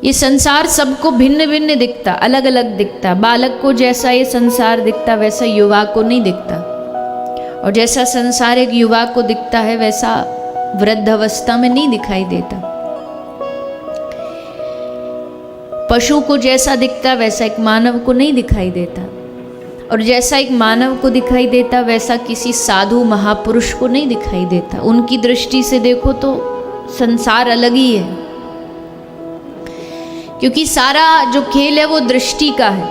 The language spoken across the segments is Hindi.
ये संसार सबको भिन्न भिन्न दिखता, अलग अलग दिखता। बालक को जैसा ये संसार दिखता वैसा युवा को नहीं दिखता, और जैसा संसार एक युवा को दिखता है वैसा वृद्ध अवस्था में नहीं दिखाई देता। पशु को जैसा दिखता वैसा एक मानव को नहीं दिखाई देता, और जैसा एक मानव को दिखाई देता वैसा किसी साधु महापुरुष को नहीं दिखाई देता। उनकी दृष्टि से देखो तो संसार अलग ही है, क्योंकि सारा जो खेल है वो दृष्टि का है।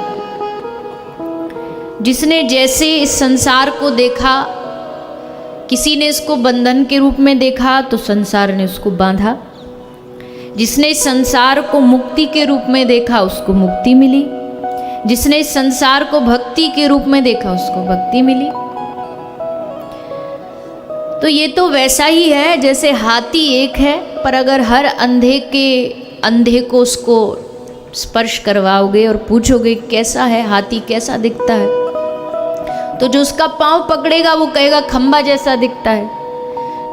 जिसने जैसे इस संसार को देखा, किसी ने इसको बंधन के रूप में देखा तो संसार ने उसको बांधा। जिसने इस संसार को मुक्ति के रूप में देखा उसको मुक्ति मिली। जिसने इस संसार को भक्ति के रूप में देखा उसको भक्ति मिली। तो ये तो वैसा ही है जैसे हाथी एक है, पर अगर हर अंधे को उसको स्पर्श करवाओगे और पूछोगे कैसा है हाथी, कैसा दिखता है, तो जो उसका पांव पकड़ेगा वो कहेगा खंबा जैसा दिखता है।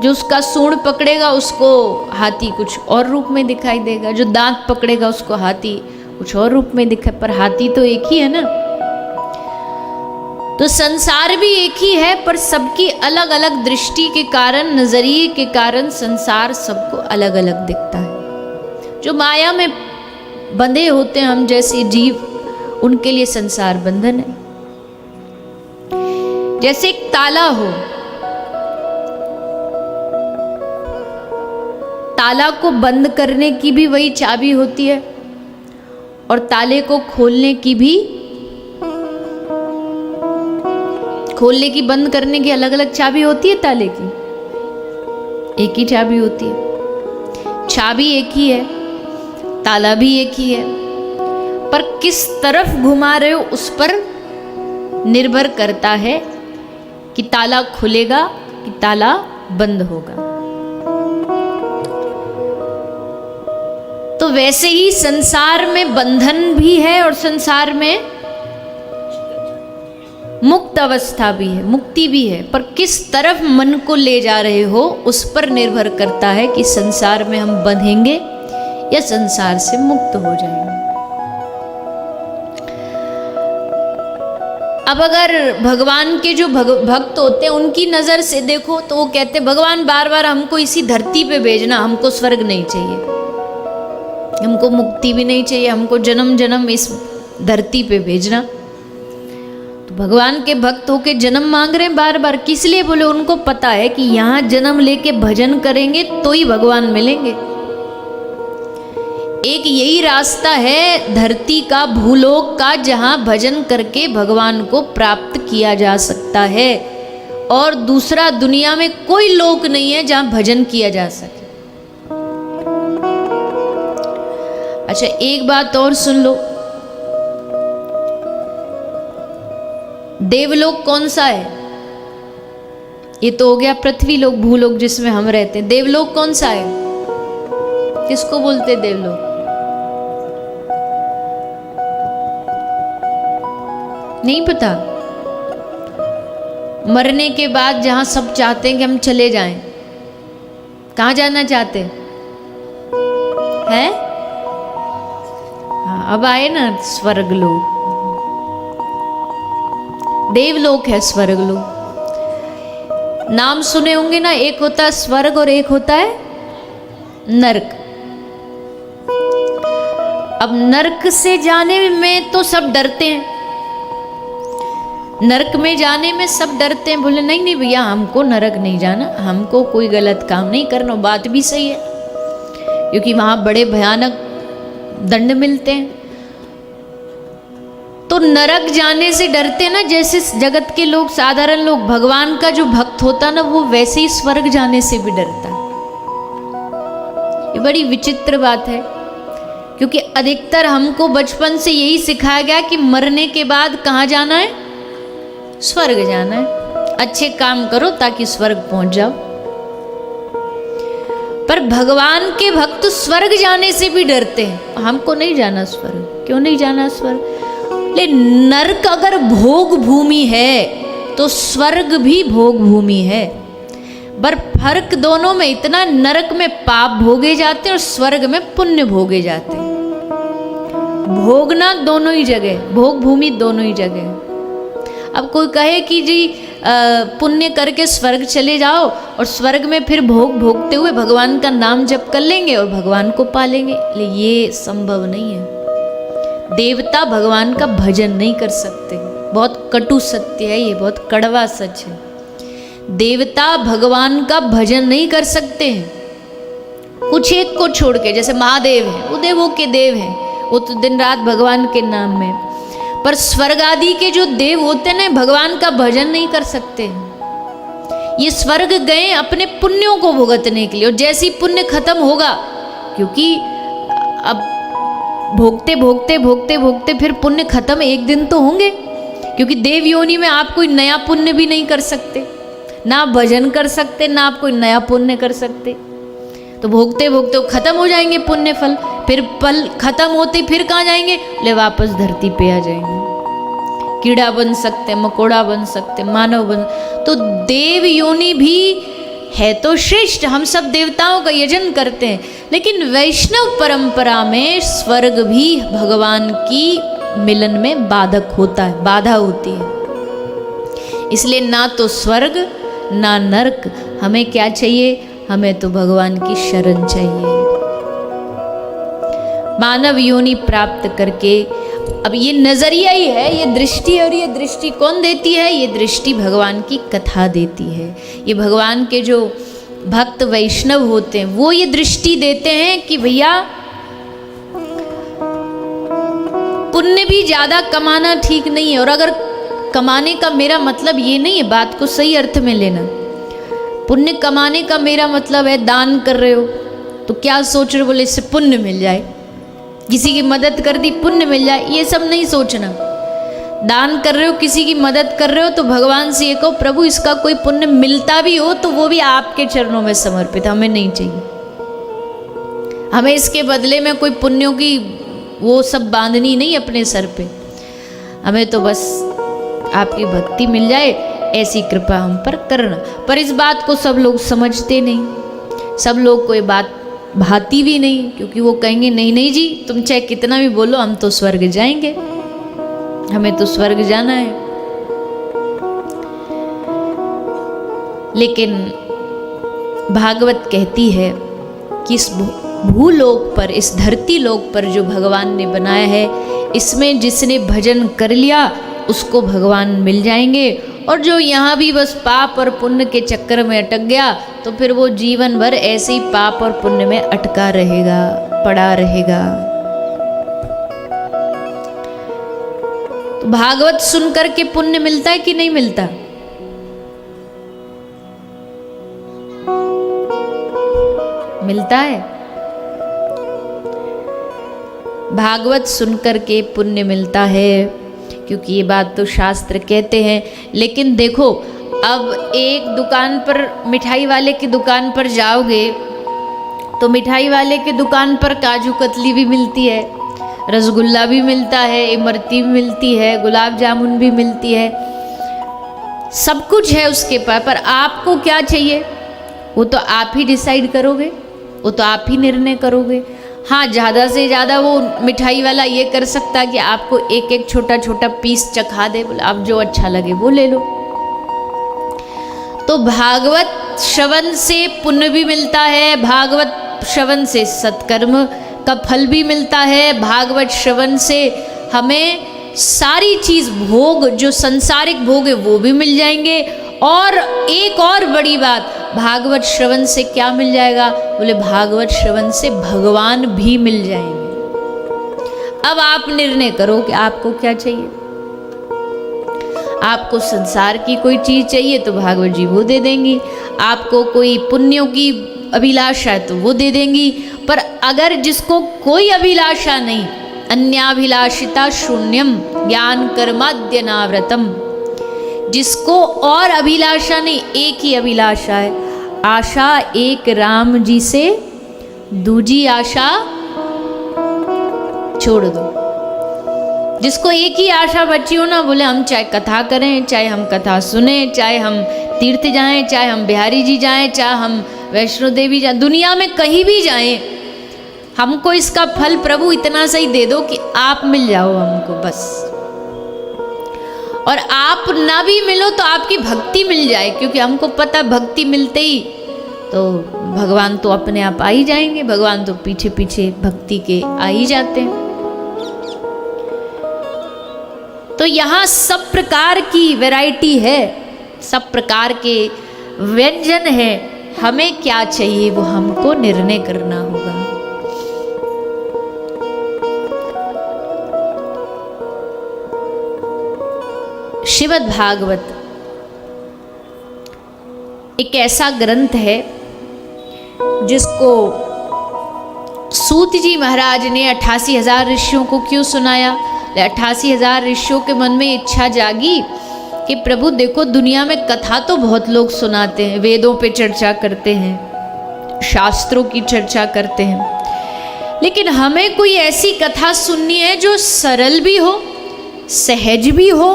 जो उसका सूंड पकड़ेगा उसको हाथी कुछ और रूप में दिखाई देगा। जो दांत पकड़ेगा उसको हाथी कुछ और रूप में दिखा, पर हाथी तो एक ही है ना। तो संसार भी एक ही है, पर सबकी अलग अलग दृष्टि के कारण, नजरिए के कारण संसार सबको अलग अलग दिखता है। जो माया में बंधे होते हैं हम जैसे जीव, उनके लिए संसार बंधन है। जैसे एक ताला हो, ताला को बंद करने की भी वही चाबी होती है, और ताले को खोलने की भी, खोलने की बंद करने की अलग अलग चाबी होती है। ताले की एक ही चाबी होती है। चाबी एक ही है, ताला भी एक ही है, पर किस तरफ घुमा रहे हो उस पर निर्भर करता है कि ताला खुलेगा कि ताला बंद होगा। तो वैसे ही संसार में बंधन भी है और संसार में मुक्त अवस्था भी है, मुक्ति भी है, पर किस तरफ मन को ले जा रहे हो उस पर निर्भर करता है कि संसार में हम बंधेंगे या संसार से मुक्त हो जाएंगे। अब अगर भगवान के जो भक्त होते हैं उनकी नजर से देखो तो वो कहते भगवान बार बार हमको इसी धरती पे भेजना, हमको स्वर्ग नहीं चाहिए, हमको मुक्ति भी नहीं चाहिए, हमको जन्म जन्म इस धरती पे भेजना। तो भगवान के भक्त होके जन्म मांग रहे हैं बार बार, किस लिए? बोले उनको पता है कि यहाँ जन्म लेके भजन करेंगे तो ही भगवान मिलेंगे। एक यही रास्ता है धरती का, भूलोक का, जहाँ भजन करके भगवान को प्राप्त किया जा सकता है, और दूसरा दुनिया में कोई लोक नहीं है जहाँ भजन किया जा सके। अच्छा, एक बात और सुन लो, देवलोक कौन सा है? ये तो हो गया पृथ्वी लोक, भूलोक जिसमें हम रहते हैं। देवलोक कौन सा है? किसको बोलते देवलोक? नहीं पता? मरने के बाद जहां सब चाहते हैं कि हम चले जाएं, कहां जाना चाहते हैं? हाँ, अब आए ना स्वर्गलोक। देवलोक है स्वर्गलोक। नाम सुने होंगे ना, एक होता है स्वर्ग और एक होता है नरक। अब नरक से जाने में तो सब डरते हैं, नरक में जाने में सब डरते हैं। बोले नहीं नहीं भैया, हमको नरक नहीं जाना, हमको कोई गलत काम नहीं करना। बात भी सही है, क्योंकि वहां बड़े भयानक दंड मिलते हैं। तो नरक जाने से डरते ना, जैसे जगत के लोग, साधारण लोग, भगवान का जो भक्त होता ना वो वैसे ही स्वर्ग जाने से भी डरता है। ये बड़ी विचित्र बात है, क्योंकि अधिकतर हमको बचपन से यही सिखाया गया कि मरने के बाद कहाँ जाना है? स्वर्ग जाना है। अच्छे काम करो ताकि स्वर्ग पहुंच जाओ। पर भगवान के भक्त स्वर्ग जाने से भी डरते हैं। हमको नहीं जाना स्वर्ग। क्यों नहीं जाना स्वर्ग? ले नरक अगर भोग भूमि है तो स्वर्ग भी भोग भूमि है। पर फर्क दोनों में इतना, नरक में पाप भोगे जाते हैं और स्वर्ग में पुण्य भोगे जाते हैं। भोगना दोनों ही जगह, भोग भूमि दोनों ही जगह। अब कोई कहे कि जी पुण्य करके स्वर्ग चले जाओ और स्वर्ग में फिर भोग भोगते हुए भगवान का नाम जप कर लेंगे और भगवान को पालेंगे, लेकिन ये संभव नहीं है। देवता भगवान का भजन नहीं कर सकते, बहुत कटु सत्य है ये, बहुत कड़वा सच है। देवता भगवान का भजन नहीं कर सकते हैं, कुछ एक को छोड़ के। जैसे महादेव है, वो देवों के देव हैं, वो तो दिन रात भगवान के नाम में। पर स्वर्ग आदि के जो देव होते हैं भगवान का भजन नहीं कर सकते। ये स्वर्ग गए अपने पुण्यों को भुगतने के लिए, और जैसे ही पुण्य खत्म होगा, क्योंकि अब भोगते भोगते भोगते भोगते फिर पुण्य खत्म एक दिन तो होंगे, क्योंकि देव योनि में आप कोई नया पुण्य भी नहीं कर सकते, ना आप भजन कर सकते, ना आप कोई नया पुण्य कर सकते। तो भोगते भोगते वो खत्म हो जाएंगे पुण्य फल, फिर पल खत्म होते फिर कहाँ जाएंगे, ले वापस धरती पे आ जाएंगे। कीड़ा बन सकते, मकोड़ा बन सकते, मानव बन। तो देव योनि भी है तो श्रेष्ठ, हम सब देवताओं का यजन करते हैं, लेकिन वैष्णव परंपरा में स्वर्ग भी भगवान की मिलन में बाधक होता है, बाधा होती है। इसलिए ना तो स्वर्ग ना नरक, हमें क्या चाहिए, हमें तो भगवान की शरण चाहिए। मानव योनि प्राप्त करके, अब ये नजरिया ही है, ये दृष्टि, और ये दृष्टि कौन देती है, ये दृष्टि भगवान की कथा देती है। ये भगवान के जो भक्त वैष्णव होते हैं वो ये दृष्टि देते हैं कि भैया पुण्य भी ज्यादा कमाना ठीक नहीं है। और अगर कमाने का मेरा मतलब ये नहीं है, बात को सही अर्थ में लेना, पुण्य कमाने का मेरा मतलब है दान कर रहे हो तो क्या सोच रहे हो, बोले इससे पुण्य मिल जाए, किसी की मदद कर दी पुण्य मिल जाए, ये सब नहीं सोचना। दान कर रहे हो, किसी की मदद कर रहे हो, तो भगवान से ये कहो प्रभु इसका कोई पुण्य मिलता भी हो तो वो भी आपके चरणों में समर्पित, हमें नहीं चाहिए। हमें इसके बदले में कोई पुण्यों की वो सब बांधनी नहीं अपने सर पे, हमें तो बस आपकी भक्ति मिल जाए, ऐसी कृपा हम पर करना। पर इस बात को सब लोग समझते नहीं, सब लोग को ये बात भाती भी नहीं, क्योंकि वो कहेंगे नहीं नहीं जी तुम चाहे कितना भी बोलो, हम तो स्वर्ग जाएंगे, हमें तो स्वर्ग जाना है। लेकिन भागवत कहती है कि इस भूलोक पर, इस धरती लोक पर जो भगवान ने बनाया है, इसमें जिसने भजन कर लिया उसको भगवान मिल जाएंगे, और जो यहाँ भी बस पाप और पुण्य के चक्कर में अटक गया तो फिर वो जीवन भर ऐसे ही पाप और पुण्य में अटका रहेगा, पड़ा रहेगा। तो भागवत सुनकर के पुण्य मिलता है कि नहीं मिलता? मिलता है। भागवत सुनकर के पुण्य मिलता है, क्योंकि ये बात तो शास्त्र कहते हैं। लेकिन देखो, अब एक दुकान पर, मिठाई वाले की दुकान पर जाओगे तो मिठाई वाले की दुकान पर काजू कतली भी मिलती है, रसगुल्ला भी मिलता है, इमरती भी मिलती है, गुलाब जामुन भी मिलती है, सब कुछ है उसके पास। पर आपको क्या चाहिए वो तो आप ही डिसाइड करोगे, वो तो आप ही निर्णय करोगे। हाँ, ज़्यादा से ज़्यादा वो मिठाई वाला ये कर सकता है कि आपको एक एक छोटा छोटा पीस चखा दे, बोले आप जो अच्छा लगे वो ले लो। तो भागवत श्रवण से पुण्य भी मिलता है, भागवत श्रवण से सत्कर्म का फल भी मिलता है, भागवत श्रवण से हमें सारी चीज़, भोग जो सांसारिक भोग है वो भी मिल जाएंगे। और एक और बड़ी बात, भागवत श्रवण से क्या मिल जाएगा, बोले भागवत श्रवण से भगवान भी मिल जाएंगे। अब आप निर्णय करो कि आपको क्या चाहिए। आपको संसार की कोई चीज चाहिए तो भागवत जी वो दे देंगी, आपको कोई पुण्यों की अभिलाषा है तो वो दे देंगी। पर अगर जिसको कोई अभिलाषा नहीं, अन्याभिलाषिता शून्यम ज्ञान कर्माद्यनाव्रतम, जिसको और अभिलाषा नहीं, एक ही अभिलाषा है, आशा एक राम जी से, दूजी आशा छोड़ दो। जिसको एक ही आशा बची हो ना, बोले हम चाहे कथा करें, चाहे हम कथा सुने, चाहे हम तीर्थ जाएं, चाहे हम बिहारी जी जाएं, चाहे हम वैष्णो देवी जाएं, दुनिया में कहीं भी जाएं, हमको इसका फल प्रभु इतना सही दे दो कि आप मिल जाओ हमको बस, और आप ना भी मिलो तो आपकी भक्ति मिल जाए, क्योंकि हमको पता भक्ति मिलते ही तो भगवान तो अपने आप आ ही जाएंगे, भगवान तो पीछे पीछे भक्ति के आ ही जाते हैं। तो यहाँ सब प्रकार की वैरायटी है, सब प्रकार के व्यंजन है, हमें क्या चाहिए वो हमको निर्णय करना होगा। श्रीमद् भागवत एक ऐसा ग्रंथ है जिसको सूत जी महाराज ने 88,000 ऋषियों को क्यों सुनाया। 88,000 ऋषियों के मन में इच्छा जागी कि प्रभु देखो दुनिया में कथा तो बहुत लोग सुनाते हैं, वेदों पे चर्चा करते हैं, शास्त्रों की चर्चा करते हैं, लेकिन हमें कोई ऐसी कथा सुननी है जो सरल भी हो, सहज भी हो,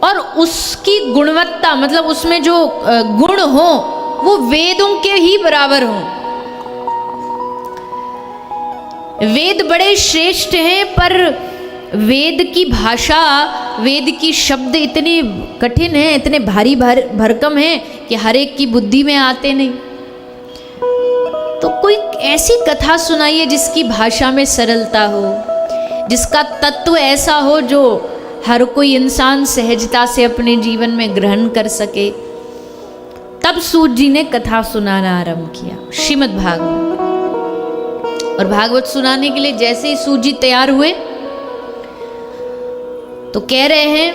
और उसकी गुणवत्ता मतलब उसमें जो गुण हो वो वेदों के ही बराबर हो। वेद बड़े श्रेष्ठ हैं, पर वेद की भाषा, वेद की शब्द इतने कठिन हैं, इतने भारी भरकम हैं कि हर एक की बुद्धि में आते नहीं। तो कोई ऐसी कथा सुनाइए जिसकी भाषा में सरलता हो, जिसका तत्व ऐसा हो जो हर कोई इंसान सहजता से अपने जीवन में ग्रहण कर सके। तब सूत जी ने कथा सुनाना आरंभ किया, श्रीमद् भागवत। और भागवत सुनाने के लिए जैसे ही सूत जी तैयार हुए तो कह रहे हैं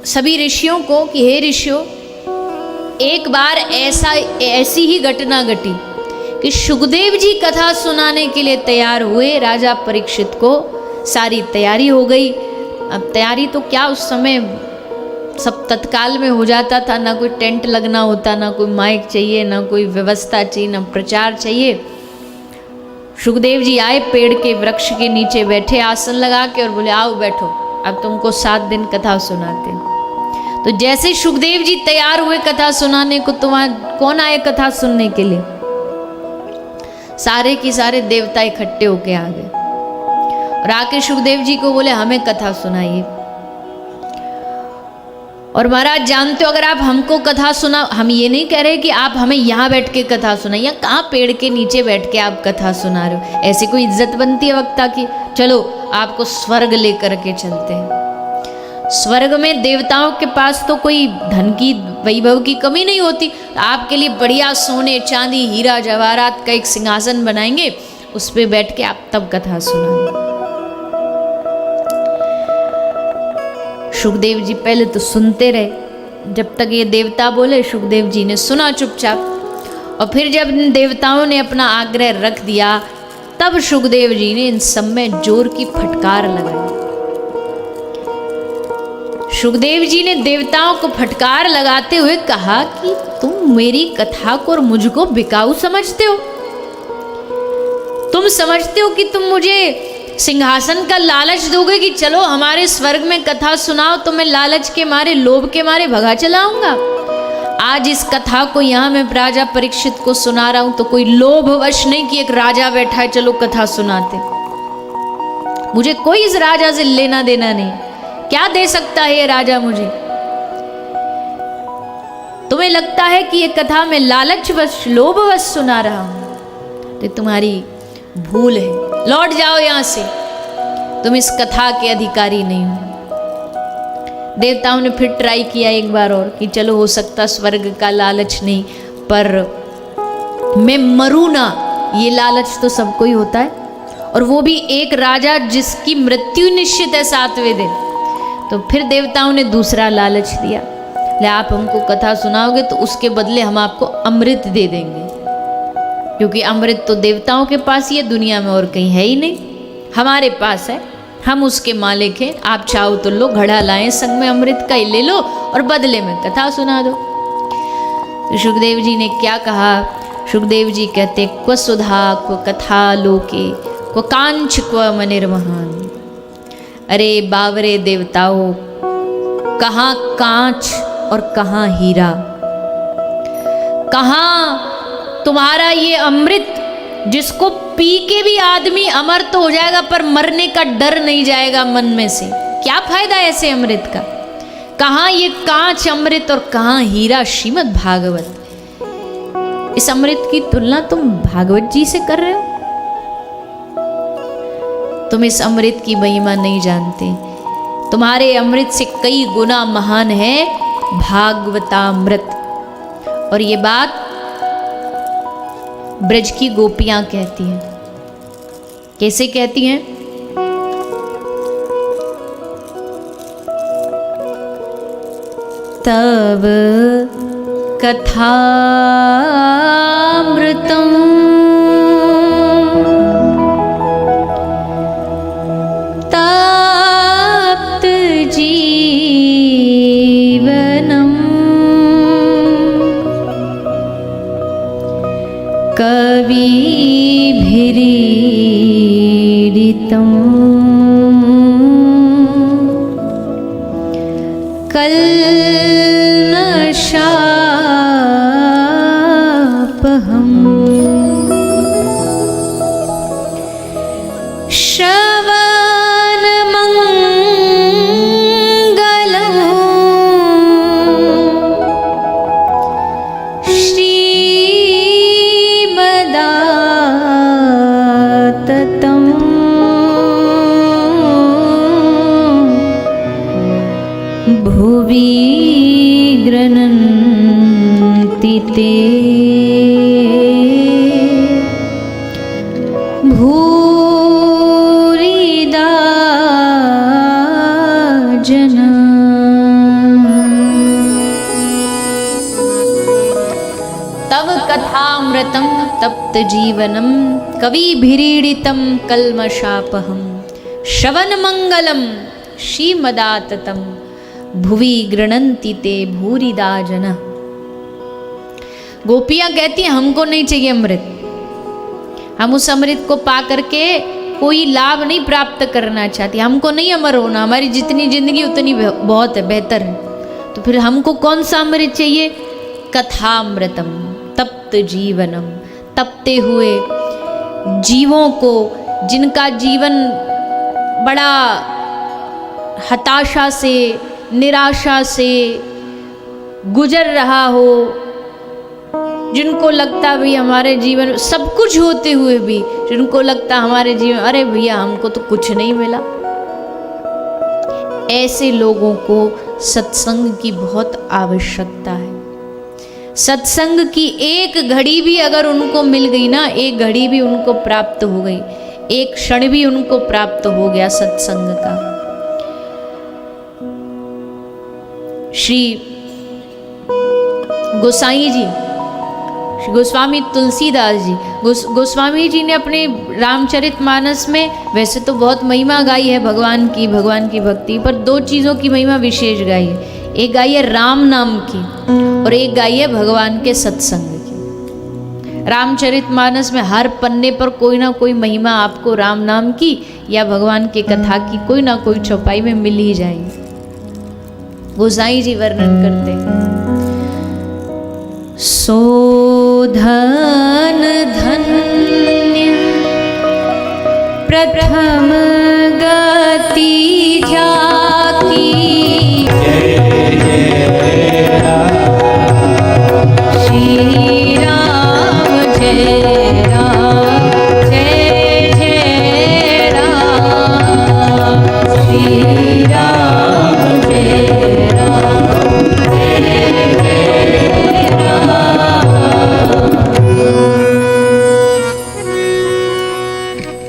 सभी ऋषियों को कि हे ऋषियों, एक बार ऐसी ही घटना घटी कि सुखदेव जी कथा सुनाने के लिए तैयार हुए। राजा परीक्षित को सारी तैयारी हो गई। अब तैयारी तो क्या, उस समय सब तत्काल में हो जाता था, ना कोई टेंट लगना होता, ना कोई माइक चाहिए, ना कोई व्यवस्था चाहिए, ना प्रचार चाहिए। सुखदेव जी आए, पेड़ के वृक्ष के नीचे बैठे आसन लगा के और बोले आओ बैठो, अब तुमको 7 दिन कथा सुनाते हैं। तो जैसे सुखदेव जी तैयार हुए कथा सुनाने को, तो वहाँ कौन आए कथा सुनने के लिए? सारे के सारे देवता इकट्ठे होके आ गए और आके सुखदेव जी को बोले हमें कथा सुनाइए। और महाराज जानते हो, अगर आप हमको कथा सुना, हम ये नहीं कह रहे कि आप हमें यहाँ बैठ के कथा सुनाइए, कहाँ पेड़ के नीचे बैठ के आप कथा सुना रहे हो। ऐसी कोई इज्जत बनती है वक्ता की? चलो आपको स्वर्ग लेकर के चलते हैं। स्वर्ग में देवताओं के पास तो कोई धन की वैभव की कमी नहीं होती, तो आपके लिए बढ़िया सोने चांदी हीरा जवाहरात का एक सिंहासन बनाएंगे, उस पर बैठ के आप तब कथा सुनाएंगे। सुखदेव जी पहले तो सुनते रहे, जब तक ये देवता बोले सुखदेव जी ने सुना चुपचाप। और फिर जब इन देवताओं ने अपना आग्रह रख दिया, तब सुखदेव जी ने इन सब में जोर की फटकार लगाई। सुखदेव जी ने देवताओं को फटकार लगाते हुए कहा कि तुम मेरी कथा को और मुझको बिकाऊ समझते हो? तुम समझते हो कि तुम मुझे सिंहासन का लालच दोगे कि चलो हमारे स्वर्ग में कथा सुनाओ, तो मैं लालच के मारे, लोभ के मारे भगा चलाऊंगा? आज इस कथा को यहाँ मैं राजा परीक्षित को सुना रहा हूं तो कोई लोभवश नहीं कि एक राजा बैठा है चलो कथा सुनाते। मुझे कोई इस राजा से लेना देना नहीं। क्या दे सकता है ये राजा मुझे? तुम्हें लगता है कि ये कथा मैं लालचवश लोभवश सुना रहा हूं, तो तुम्हारी भूल है। लौट जाओ यहां से, तुम इस कथा के अधिकारी नहीं हो। देवताओं ने फिर ट्राई किया एक बार और कि चलो हो सकता स्वर्ग का लालच नहीं, पर मैं मरूं ना, ये लालच तो सबको ही होता है, और वो भी एक राजा जिसकी मृत्यु निश्चित है 7वें दिन। तो फिर देवताओं ने दूसरा लालच दिया, ले आप हमको कथा सुनाओगे तो उसके बदले हम आपको अमृत दे देंगे, क्योंकि अमृत तो देवताओं के पास ही है, दुनिया में और कहीं है ही नहीं, हमारे पास है, हम उसके मालिक हैं। आप चाहो तो लो, घड़ा लाएं संग में अमृत का ही ले लो और बदले में कथा सुना दो। तो सुखदेव जी ने क्या कहा? सुखदेव जी कहते क्व सुधा क्व कथा लोके क्व कांच क्व मनिर्महान। अरे बावरे देवताओं, कहाँ कांच और कहाँ हीरा, कहाँ तुम्हारा ये अमृत जिसको पी के भी आदमी अमर तो हो जाएगा पर मरने का डर नहीं जाएगा मन में से। क्या फायदा ऐसे अमृत का? कहाँ ये कांच अमृत और कहाँ हीरा श्रीमद् भागवत। इस अमृत की तुलना तुम भागवत जी से कर रहे हो। तुम इस अमृत की महिमा नहीं जानते। तुम्हारे अमृत से कई गुना महान है भागवतामृत। और ये बात ब्रज की गोपियां कहती हैं। कैसे कहती हैं? तब कथामृतम् तप्त जीवनम् कविभिरीडितम् कल्मषापहम् श्रवणमङ्गलम् श्रीमदाततम् भुवि गृह्णन्ति ते भूरिदा जना। तव कथामृतं तप्त जीवनं कविभिरीडितं कल्मषापहं श्रवणमंगलम श्रीमदाततम् भुवि गृह्णन्ति ते भूरिदा जना। गोपियां कहती हैं हमको नहीं चाहिए अमृत। हम उस अमृत को पा करके कोई लाभ नहीं प्राप्त करना चाहती। हमको नहीं अमर होना। हमारी जितनी जिंदगी उतनी बहुत है, बेहतर है। तो फिर हमको कौन सा अमृत चाहिए? कथामृतम तप्त जीवनम। तपते हुए जीवों को, जिनका जीवन बड़ा हताशा से, निराशा से गुजर रहा हो, जिनको लगता भी हमारे जीवन सब कुछ होते हुए भी जिनको लगता हमारे जीवन अरे भैया हमको तो कुछ नहीं मिला, ऐसे लोगों को सत्संग की बहुत आवश्यकता है। सत्संग की एक घड़ी भी अगर उनको मिल गई ना, एक घड़ी भी उनको प्राप्त हो गई, एक क्षण भी उनको प्राप्त हो गया सत्संग का। श्री गोसाई जी, श्री गोस्वामी तुलसीदास जी, गोस्वामी जी ने अपने रामचरितमानस में वैसे तो बहुत महिमा गाई है भगवान की भक्ति, पर दो चीज़ों की महिमा विशेष गाई है। एक गाई है राम नाम की और एक गाई है भगवान के सत्संग की। रामचरितमानस में हर पन्ने पर कोई ना कोई महिमा आपको राम नाम की या भगवान के कथा की कोई ना कोई चौपाई में मिल ही जाएगी। गोसाई जी वर्णन करते हैं, सो धन धन्य प्रथम गति जाकी, श्री राम जय राम जय जय राम, श्री राम जय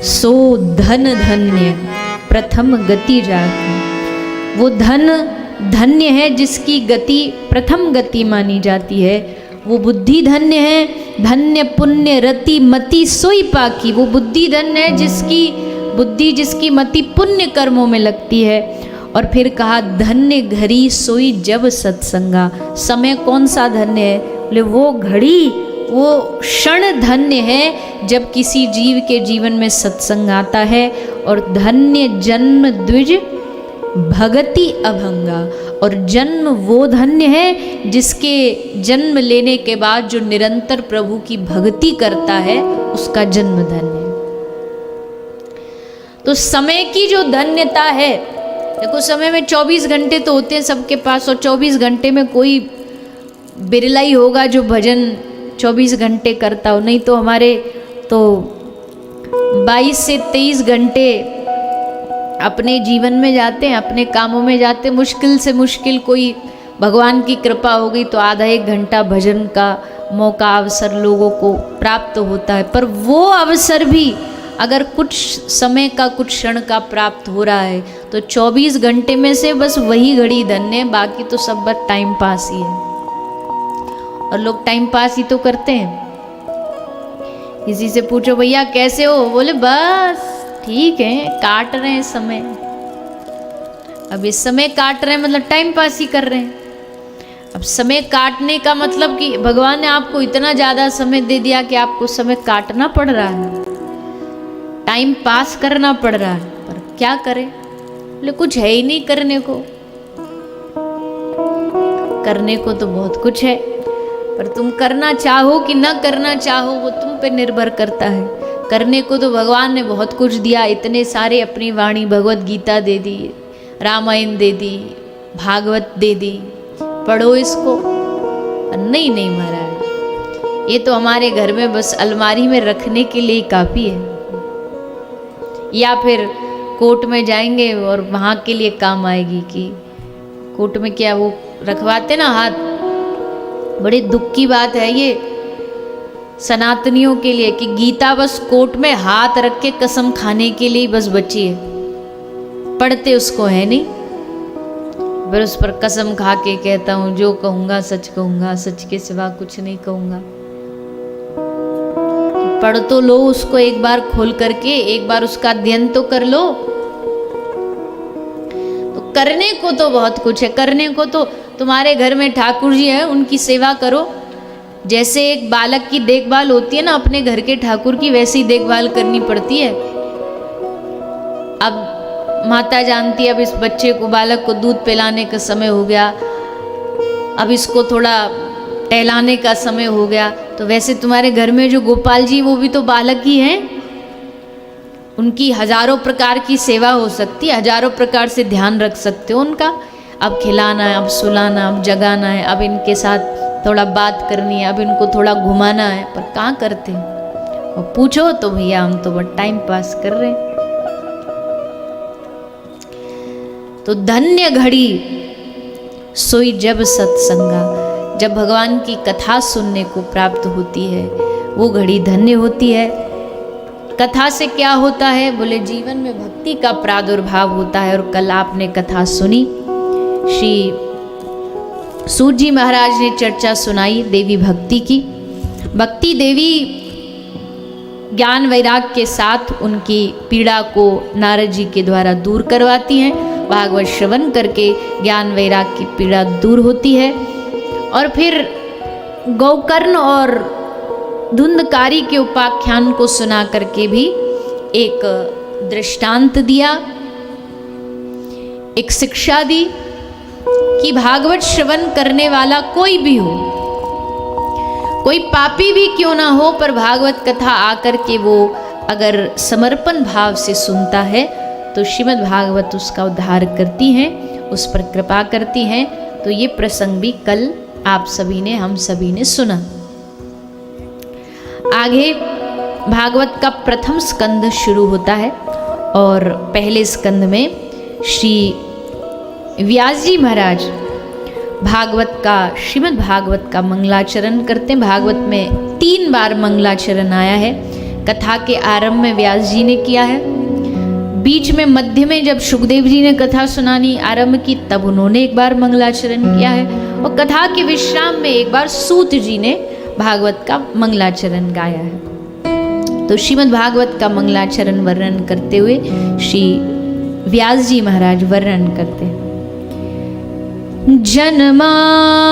सो धन धन्य प्रथम गति जाकी। वो धन धन्य है जिसकी गति प्रथम गति मानी जाती है। वो बुद्धि धन्य है, धन्य पुण्य रति मति सोई पाकी। वो बुद्धि धन्य है जिसकी मति पुण्य कर्मों में लगती है। और फिर कहा धन्य घड़ी सोई जब सत्संगा। समय कौन सा धन्य है? बोले वो घड़ी, वो क्षण धन्य है जब किसी जीव के जीवन में सत्संग आता है। और धन्य जन्म द्विज भगति अभंगा। और जन्म वो धन्य है जिसके जन्म लेने के बाद जो निरंतर प्रभु की भक्ति करता है उसका जन्म धन्य है। तो समय की जो धन्यता है, देखो समय में 24 घंटे तो होते हैं सबके पास, और 24 घंटे में कोई बिरला ही होगा जो भजन 24 घंटे करता हो, नहीं तो हमारे तो 22 से 23 घंटे अपने जीवन में जाते हैं, अपने कामों में जाते हैं। मुश्किल से मुश्किल कोई भगवान की कृपा हो गई तो आधा एक घंटा भजन का मौका अवसर लोगों को प्राप्त होता है। पर वो अवसर भी अगर कुछ समय का कुछ क्षण का प्राप्त हो रहा है तो 24 घंटे में से बस वही घड़ी धन्य है, बाकी तो सब बस टाइम पास ही है। और लोग टाइम पास ही तो करते हैं। किसी से पूछो भैया कैसे हो, बोले बस ठीक है, काट रहे हैं समय। अब इस समय काट रहे हैं मतलब टाइम पास ही कर रहे हैं। अब समय काटने का मतलब कि भगवान ने आपको इतना ज़्यादा समय दे दिया कि आपको समय काटना पड़ रहा है, टाइम पास करना पड़ रहा है, पर क्या करें? बोले कुछ है ही नहीं करने को। करने को तो बहुत कुछ है, पर तुम करना चाहो कि ना करना चाहो वो तुम पे निर्भर करता है। करने को तो भगवान ने बहुत कुछ दिया, इतने सारे अपनी वाणी भगवत गीता दे दी, रामायण दे दी, भागवत दे दी, पढ़ो इसको। नहीं नहीं महाराज, ये तो हमारे घर में बस अलमारी में रखने के लिए काफ़ी है, या फिर कोर्ट में जाएंगे और वहाँ के लिए काम आएगी। कि कोर्ट में क्या वो रखवाते ना हाथ, बड़ी दुख की बात है ये सनातनियों के लिए कि गीता बस कोर्ट में हाथ रख के कसम खाने के लिए बस बची है, पढ़ते उसको है नहीं। फिर उस पर कसम खा के कहता हूँ जो कहूँगा सच कहूँगा, सच के सिवा कुछ नहीं कहूँगा। पढ़ तो लो उसको एक बार खोल करके, एक बार उसका अध्ययन तो कर लो। तो करने को तो बहुत कुछ है। करने को तो तुम्हारे घर में ठाकुर जी हैं, उनकी सेवा करो। जैसे एक बालक की देखभाल होती है ना अपने घर के ठाकुर की, वैसी देखभाल करनी पड़ती है। अब माता जानती है अब इस बच्चे को, बालक को दूध पिलाने का समय हो गया, अब इसको थोड़ा टहलाने का समय हो गया, तो वैसे तुम्हारे घर में जो गोपाल जी वो भी तो बालक ही हैं। उनकी हजारों प्रकार की सेवा हो सकती है, हजारों प्रकार से ध्यान रख सकते हो उनका। अब खिलाना है, अब सुलाना, अब जगाना है, अब इनके साथ थोड़ा बात करनी है, अब इनको थोड़ा घुमाना है, पर कहाँ करते हैं? और पूछो तो भैया हम तो बस टाइम पास कर रहे हैं। तो धन्य घड़ी सोई जब सत्संगा, जब भगवान की कथा सुनने को प्राप्त होती है वो घड़ी धन्य होती है। कथा से क्या होता है? बोले जीवन में भक्ति का प्रादुर्भाव होता है। और कल आपने कथा सुनी, श्री सूत जी महाराज ने चर्चा सुनाई देवी भक्ति की। भक्ति देवी ज्ञान वैराग के साथ उनकी पीड़ा को नारद जी के द्वारा दूर करवाती हैं। भागवत श्रवण करके ज्ञान वैराग की पीड़ा दूर होती है। और फिर गौकर्ण और धुंधकारी के उपाख्यान को सुना करके भी एक दृष्टांत दिया, एक शिक्षा दी कि भागवत श्रवण करने वाला कोई भी हो, कोई पापी भी क्यों ना हो, पर भागवत कथा आकर के वो अगर समर्पण भाव से सुनता है तो श्रीमद् भागवत उसका उद्धार करती हैं, उस पर कृपा करती हैं। तो ये प्रसंग भी कल आप सभी ने, हम सभी ने सुना। आगे भागवत का प्रथम स्कंद शुरू होता है और पहले स्कंद में श्री व्यास जी महाराज भागवत का, श्रीमद् भागवत का मंगलाचरण करते हैं। भागवत में 3 बार मंगलाचरण आया है। कथा के आरंभ में व्यास जी ने किया है, बीच में मध्य में जब सुखदेव जी ने कथा सुनानी आरंभ की तब उन्होंने एक बार मंगलाचरण किया है, और कथा के विश्राम में एक बार सूत जी ने भागवत का मंगलाचरण गाया है। तो श्रीमद् भागवत का मंगलाचरण वर्णन करते हुए श्री व्यास जी महाराज वर्णन करते हैं। जन्माद्यस्य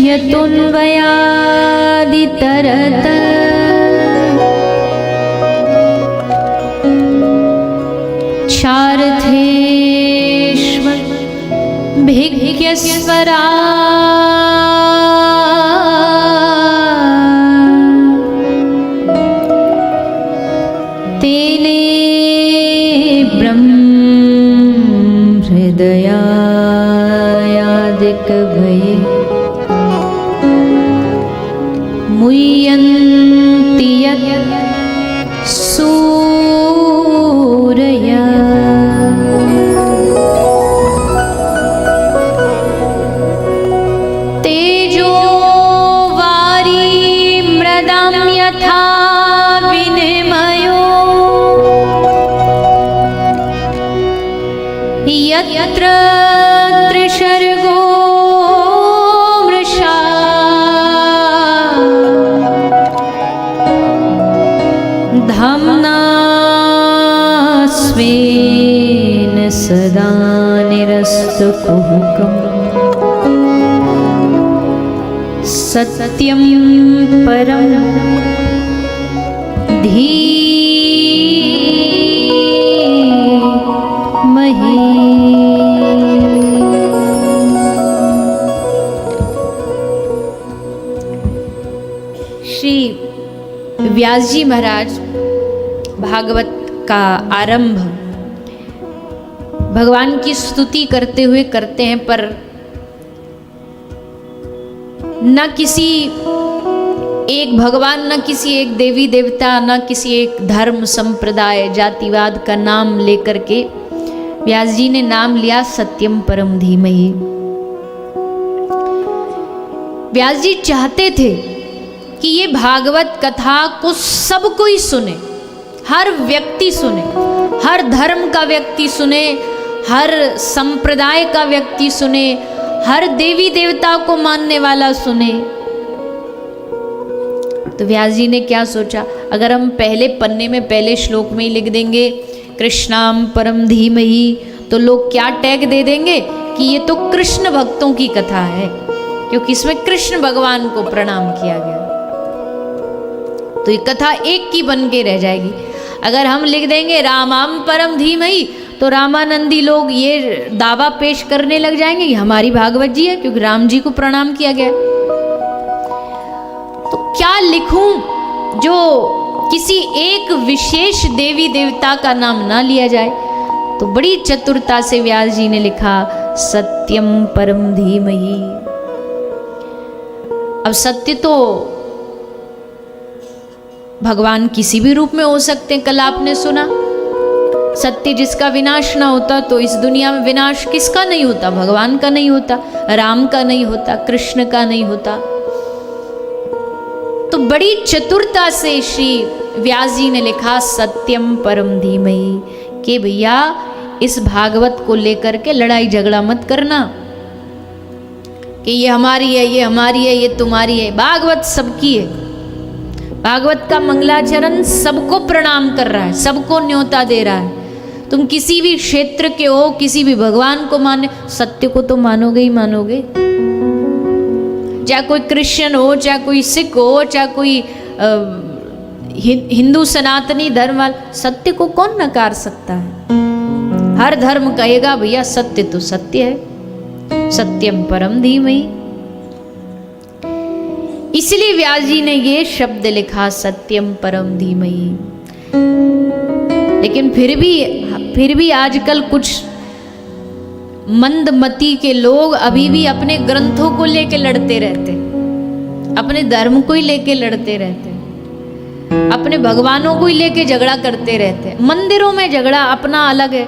यतोऽन्वयादितरत चार्थेष्व भिक्यस्वरा तेने ब्रह्म हृदयादिक भये मुह्यन्ति सूरया तेजो वारी मृदां यथा विनिमयो यत्र त्रिसर्गो मृषा धाम्ना स्वेन सदा निरस्तकुहकम् सत्यं परं धीमहि। श्री व्यास जी महाराज भागवत का आरंभ भगवान की स्तुति करते हुए करते हैं, पर न किसी एक भगवान, न किसी एक देवी देवता, न किसी एक धर्म संप्रदाय जातिवाद का नाम लेकर के व्यास जी ने नाम लिया सत्यम परम धीमहि। व्यास जी चाहते थे कि ये भागवत कथा को सब कोई सुने, हर व्यक्ति सुने, हर धर्म का व्यक्ति सुने, हर संप्रदाय का व्यक्ति सुने, हर देवी देवता को मानने वाला सुने। तो व्यास जी ने क्या सोचा, अगर हम पहले पन्ने में पहले श्लोक में ही लिख देंगे कृष्णाम परम धीमहि, तो लोग क्या टैग दे देंगे कि ये तो कृष्ण भक्तों की कथा है, क्योंकि इसमें कृष्ण भगवान को प्रणाम किया गया। तो ये कथा एक की बन के रह जाएगी। अगर हम लिख देंगे रामाम परम धीमहि, तो रामानंदी लोग ये दावा पेश करने लग जाएंगे कि हमारी भागवत जी है, क्योंकि राम जी को प्रणाम किया गया। तो क्या लिखूं जो किसी एक विशेष देवी देवता का नाम ना लिया जाए? तो बड़ी चतुरता से व्यास जी ने लिखा सत्यम परम धीमहि। अब सत्य तो भगवान किसी भी रूप में हो सकते हैं। कल आपने सुना सत्य जिसका विनाश ना होता, तो इस दुनिया में विनाश किसका नहीं होता? भगवान का नहीं होता, राम का नहीं होता, कृष्ण का नहीं होता। तो बड़ी चतुरता से श्री व्यास जी ने लिखा सत्यम परम धीमहि कि भैया इस भागवत को लेकर के लड़ाई झगड़ा मत करना कि ये हमारी है, ये हमारी है, ये तुम्हारी है। भागवत सबकी है। भागवत का मंगलाचरण सबको प्रणाम कर रहा है, सबको न्योता दे रहा है। तुम किसी भी क्षेत्र के हो, किसी भी भगवान को माने, सत्य को तो मानोगे ही मानोगे। चाहे कोई क्रिश्चियन हो, चाहे कोई सिख हो, चाहे कोई हिंदू सनातनी धर्म वाला, सत्य को कौन नकार सकता है? हर धर्म कहेगा भैया सत्य तो सत्य है, सत्यम परम धीमहि। इसलिए व्यास जी ने ये शब्द लिखा सत्यम परम धीमहि। लेकिन फिर भी आजकल कुछ मंदमती के लोग अभी भी अपने ग्रंथों को लेके लड़ते रहते, अपने धर्म को ही लेके लड़ते रहते, अपने भगवानों को ही लेके झगड़ा करते रहते। मंदिरों में झगड़ा अपना अलग है,